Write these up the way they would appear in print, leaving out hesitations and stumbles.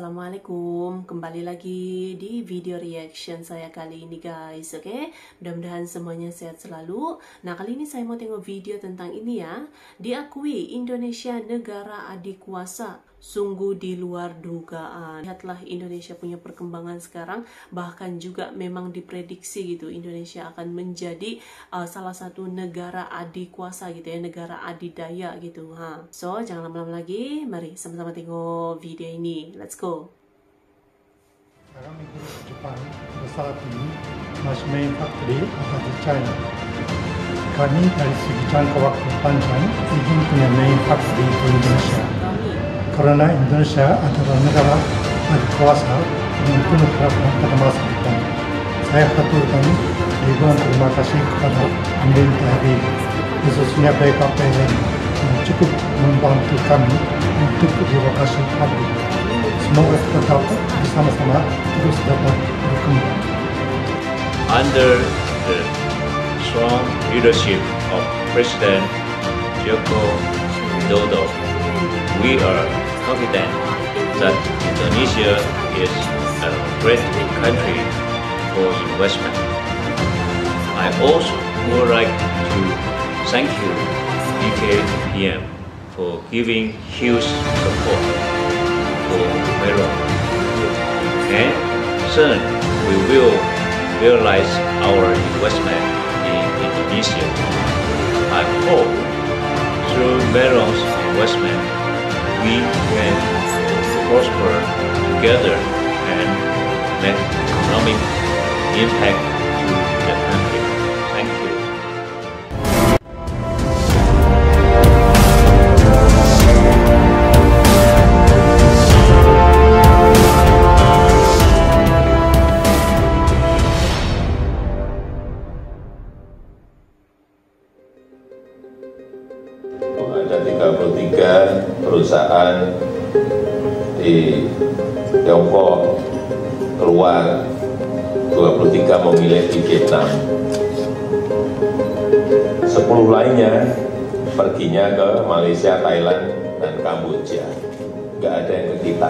Assalamualaikum, kembali lagi di video reaction saya kali ini guys. Oke, mudah-mudahan semuanya sehat selalu. Nah, kali ini saya mau tengok video tentang ini ya. Diakui Indonesia negara adikuasa, sungguh di luar dugaan. Lihatlah Indonesia punya perkembangan sekarang, bahkan juga memang diprediksi gitu Indonesia akan menjadi salah satu negara adikuasa gitu ya, negara adidaya gitu. So jangan lama-lama lagi, mari sama-sama tengok video ini. Let's go. Kami di Jepang saat ini masih main factory ada di China. Kami dari segi jangka waktu panjang ingin punya main factory di Indonesia. Karena Indonesia adalah negara adikuasa dengan penuh harapan pada masa depan. Saya haturkan ribuan terima kasih kepada pemerintah RI, khususnya BKPM yang cukup membantu kami untuk relokasi pabrik. Semoga kita dapat bersama-sama terus dapat berkembang. Under the strong leadership of President Joko Widodo, we are confident that Indonesia is a great country for investment. I also would like to thank you, BKPM, for giving huge support for Melon. And soon we will realize our investment in Indonesia. I hope through Melon's investment we can prosper together and make economic impact to the country. Thank you. Ada 33 perusahaan di Tiongkok keluar, 23 memilih di Vietnam, 10 lainnya perginya ke Malaysia, Thailand, dan Kamboja. Nggak ada yang ke kita.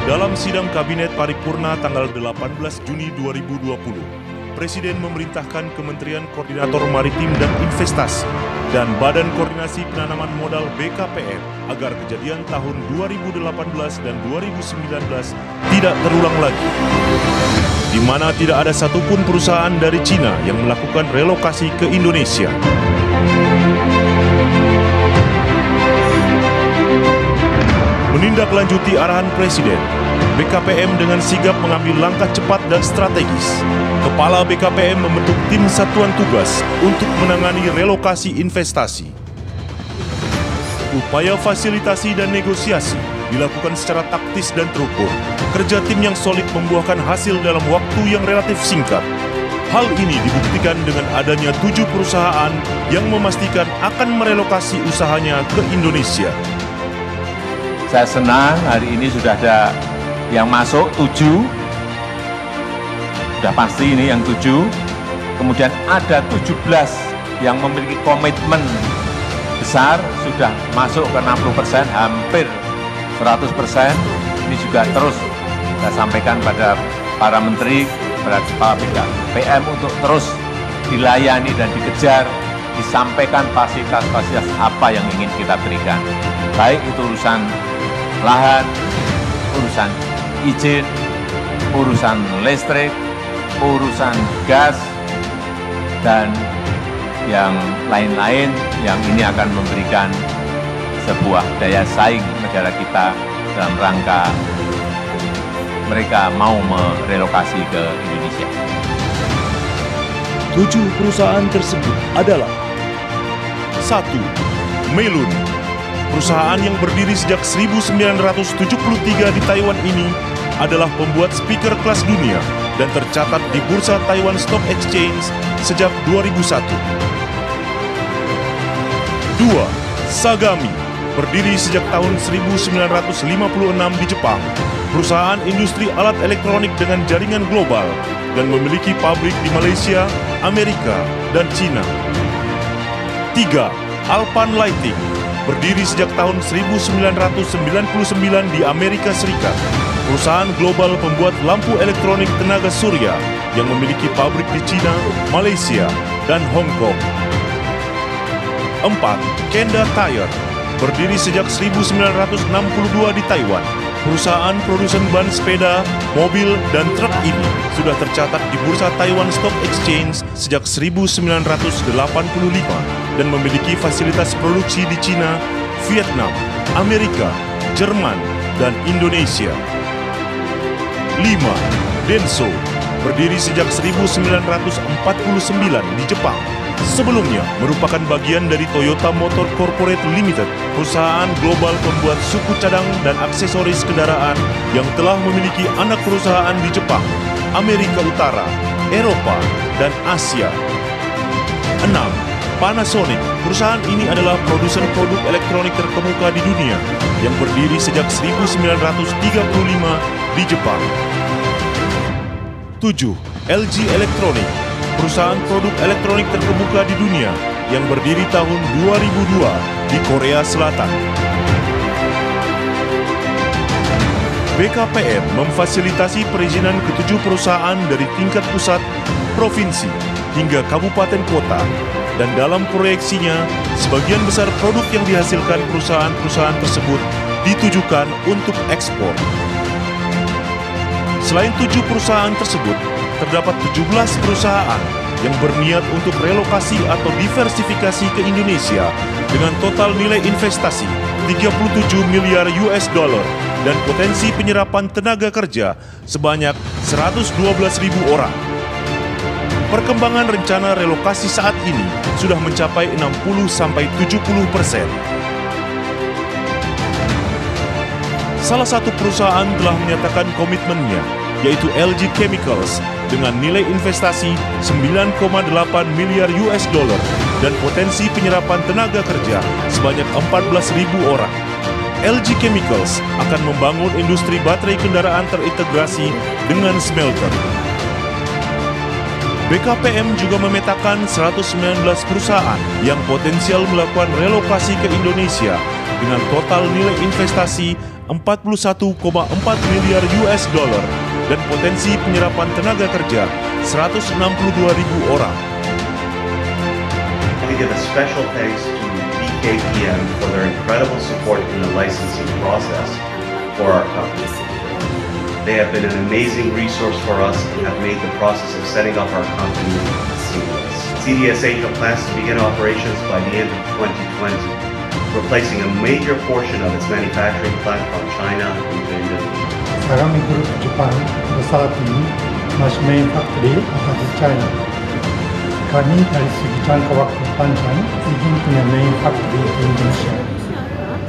Dalam sidang Kabinet Paripurna tanggal 18 Juni 2020, Presiden memerintahkan Kementerian Koordinator Maritim dan Investasi dan Badan Koordinasi Penanaman Modal BKPM agar kejadian tahun 2018 dan 2019 tidak terulang lagi, di mana tidak ada satupun perusahaan dari Cina yang melakukan relokasi ke Indonesia. Menindaklanjuti arahan Presiden, BKPM dengan sigap mengambil langkah cepat dan strategis. Kepala BKPM membentuk tim satuan tugas untuk menangani relokasi investasi. Upaya fasilitasi dan negosiasi dilakukan secara taktis dan terukur. Kerja tim yang solid membuahkan hasil dalam waktu yang relatif singkat. Hal ini dibuktikan dengan adanya 7 perusahaan yang memastikan akan merelokasi usahanya ke Indonesia. Saya senang hari ini sudah ada yang masuk 7, sudah pasti ini yang 7, kemudian ada 17 yang memiliki komitmen besar, sudah masuk ke 60%, hampir 100%, ini juga terus saya sampaikan pada para menteri, pada kepala BKPM untuk terus dilayani dan dikejar, disampaikan fasilitas-fasilitas apa yang ingin kita berikan, baik itu urusan lahan, urusan izin, urusan listrik, urusan gas, dan yang lain-lain yang ini akan memberikan sebuah daya saing negara kita dalam rangka mereka mau merelokasi ke Indonesia. 7 perusahaan tersebut adalah 1. Melon. Perusahaan yang berdiri sejak 1973 di Taiwan ini adalah pembuat speaker kelas dunia dan tercatat di Bursa Taiwan Stock Exchange sejak 2001. 2. Sagami, berdiri sejak tahun 1956 di Jepang, perusahaan industri alat elektronik dengan jaringan global dan memiliki pabrik di Malaysia, Amerika, dan China. 3. Alpan Lighting, berdiri sejak tahun 1999 di Amerika Serikat. Perusahaan global pembuat lampu elektronik tenaga surya yang memiliki pabrik di China, Malaysia, dan Hong Kong. 4. Kenda Tire, berdiri sejak 1962 di Taiwan. Perusahaan produsen ban sepeda, mobil, dan truk ini sudah tercatat di Bursa Taiwan Stock Exchange sejak 1985 dan memiliki fasilitas produksi di China, Vietnam, Amerika, Jerman, dan Indonesia. 5. Denso, berdiri sejak 1949 di Jepang. Sebelumnya merupakan bagian dari Toyota Motor Corporate Limited, perusahaan global pembuat suku cadang dan aksesoris kendaraan yang telah memiliki anak perusahaan di Jepang, Amerika Utara, Eropa, dan Asia. 6. Panasonic, perusahaan ini adalah produsen produk elektronik terkemuka di dunia yang berdiri sejak 1935 di Jepang. 7. LG Electronics, perusahaan produk elektronik terkemuka di dunia yang berdiri tahun 2002 di Korea Selatan. BKPM memfasilitasi perizinan ke-7 perusahaan dari tingkat pusat, provinsi, hingga kabupaten kota, dan dalam proyeksinya, sebagian besar produk yang dihasilkan perusahaan-perusahaan tersebut ditujukan untuk ekspor. Selain 7 perusahaan tersebut, terdapat 17 perusahaan yang berniat untuk relokasi atau diversifikasi ke Indonesia dengan total nilai investasi 37 miliar US dollar dan potensi penyerapan tenaga kerja sebanyak 112.000 orang. Perkembangan rencana relokasi saat ini sudah mencapai 60-70%. Salah satu perusahaan telah menyatakan komitmennya, yaitu LG Chemicals, dengan nilai investasi 9,8 miliar US dollar dan potensi penyerapan tenaga kerja sebanyak 14.000 orang. LG Chemicals akan membangun industri baterai kendaraan terintegrasi dengan smelter. BKPM juga memetakan 119 perusahaan yang potensial melakukan relokasi ke Indonesia dengan total nilai investasi 41,4 miliar US dollar dan potensi penyerapan tenaga kerja 162.000 orang. I give a special thanks to BKPM for their incredible support in the licensing process for our company. They have been an amazing resource for us and have made the process of setting up our company seamless. CDS Asia plans to begin operations by the end of 2020, replacing a major portion of its manufacturing plant from China into Indonesia. Sagami Group Japan saat ini masih main factory ada di China. Kami dari segi jangka waktu panjang ingin punya main factory di Indonesia.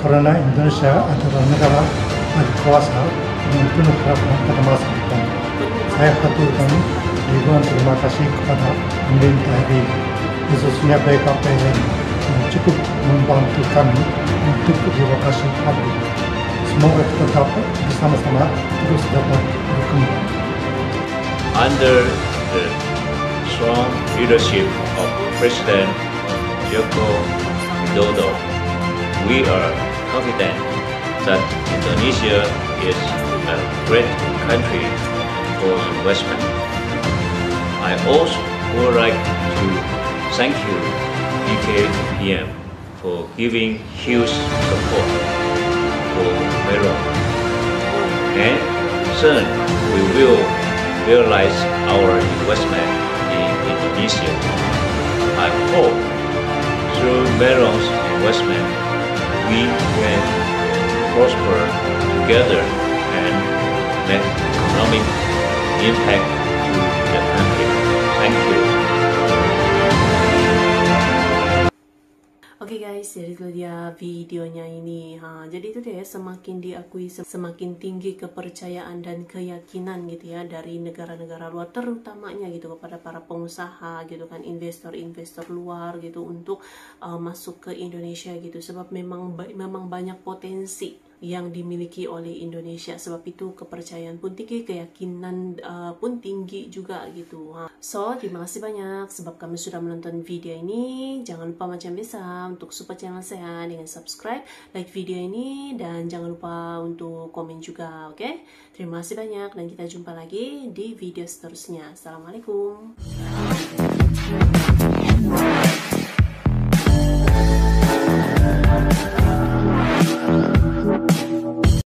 Karena Indonesia adalah negara berkuasa dengan penuh harapan pada masa depan. Saya haturkan ribuan terima kasih kepada pemerintah RI, khususnya BKPM yang cukup membantu kami untuk relokasi pabrik. Semoga kita dapat bersama-sama terus dapat berkembang. Under the strong leadership of President Joko Widodo, we are confident that Indonesia is a great country for investment. I also would like to thank you, BKPM, for giving huge support for Melon. And soon we will realize our investment in Indonesia. I hope through Melon's investment we can prosper together and make economic impact to the country. Thank you. Oke guys, jadi itu dia videonya ini. Jadi itu dia, semakin diakui, semakin tinggi kepercayaan dan keyakinan gitu ya dari negara-negara luar, terutamanya gitu kepada para pengusaha gitu kan, investor-investor luar gitu untuk masuk ke Indonesia gitu, sebab memang banyak potensi yang dimiliki oleh Indonesia. Sebab itu kepercayaan pun tinggi, keyakinan pun tinggi juga gitu. So, terima kasih banyak sebab kami sudah menonton video ini. Jangan lupa macam biasa untuk support channel saya dengan subscribe, like video ini, dan jangan lupa untuk komen juga, oke? Terima kasih banyak dan kita jumpa lagi di video seterusnya. Assalamualaikum.